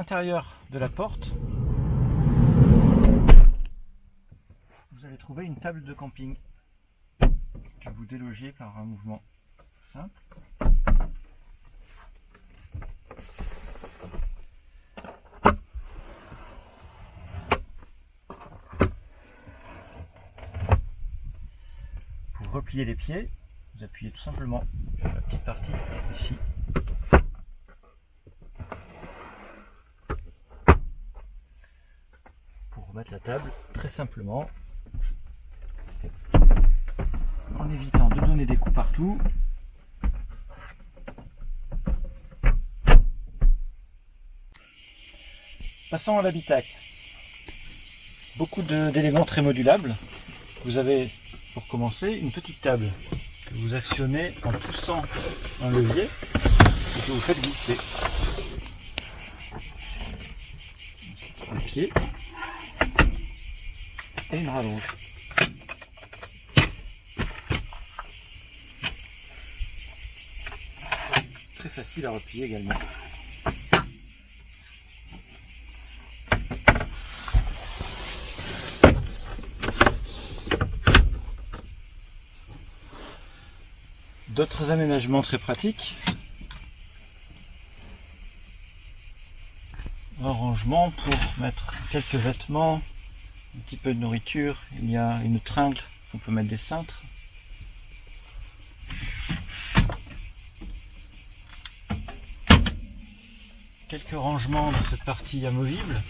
l'intérieur de la porte, vous allez trouver une table de camping que vous délogez par un mouvement simple. Pour replier les pieds, vous appuyez tout simplement sur la petite partie ici. Pour remettre la table très simplement, en évitant de donner des coups partout. Passons à l'habitacle. Beaucoup d'éléments très modulables. Vous avez, pour commencer, une petite table que vous actionnez en poussant un levier et que vous faites glisser. Un pied et une rallonge. Très facile à replier également. D'autres aménagements très pratiques. Un rangement pour mettre quelques vêtements, un petit peu de nourriture. Il y a une tringle, on peut mettre des cintres. Quelques rangements dans cette partie amovible.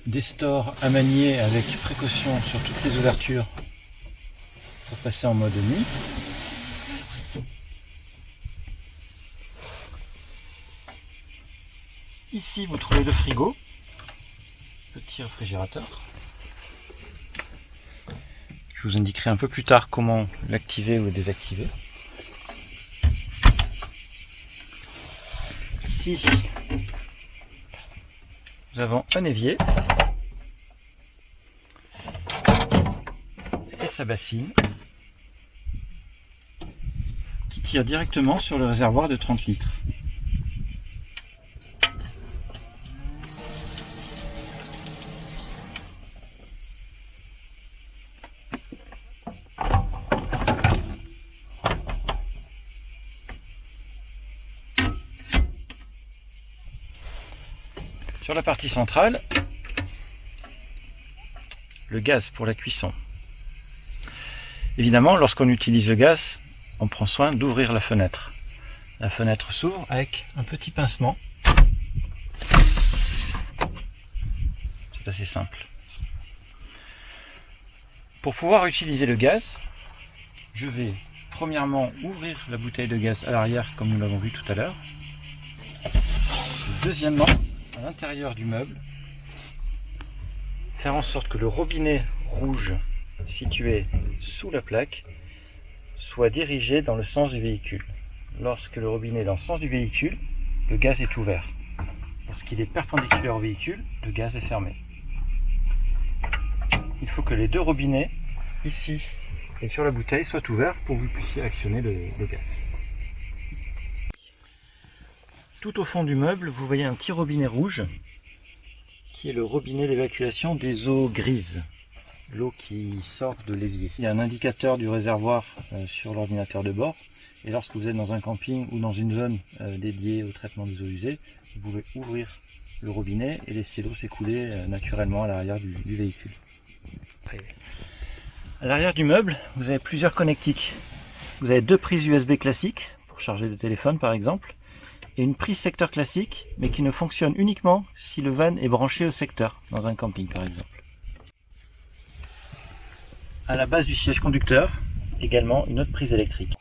Des stores à manier avec précaution sur toutes les ouvertures pour passer en mode nuit. Ici vous trouvez le frigo, petit réfrigérateur. Je vous indiquerai un peu plus tard comment l'activer ou le désactiver. Ici nous avons un évier et sa bassine qui tire directement sur le réservoir de 30 litres. Sur la partie centrale, le gaz pour la cuisson. Évidemment, lorsqu'on utilise le gaz, on prend soin d'ouvrir la fenêtre. La fenêtre s'ouvre avec un petit pincement. C'est assez simple. Pour pouvoir utiliser le gaz, je vais premièrement ouvrir la bouteille de gaz à l'arrière comme nous l'avons vu tout à l'heure. Deuxièmement, à l'intérieur du meuble, faire en sorte que le robinet rouge situé sous la plaque soit dirigé dans le sens du véhicule. Lorsque le robinet est dans le sens du véhicule, le gaz est ouvert. Lorsqu'il est perpendiculaire au véhicule, le gaz est fermé. Il faut que les deux robinets, ici et sur la bouteille, soient ouverts pour que vous puissiez actionner le gaz. Tout au fond du meuble, vous voyez un petit robinet rouge qui est le robinet d'évacuation des eaux grises, l'eau qui sort de l'évier. Il y a un indicateur du réservoir sur l'ordinateur de bord et lorsque vous êtes dans un camping ou dans une zone dédiée au traitement des eaux usées, vous pouvez ouvrir le robinet et laisser l'eau s'écouler naturellement à l'arrière du véhicule. À l'arrière du meuble, vous avez plusieurs connectiques. Vous avez deux prises USB classiques pour charger des téléphones par exemple, et une prise secteur classique, mais qui ne fonctionne uniquement si le van est branché au secteur, dans un camping par exemple. À la base du siège conducteur, également une autre prise électrique.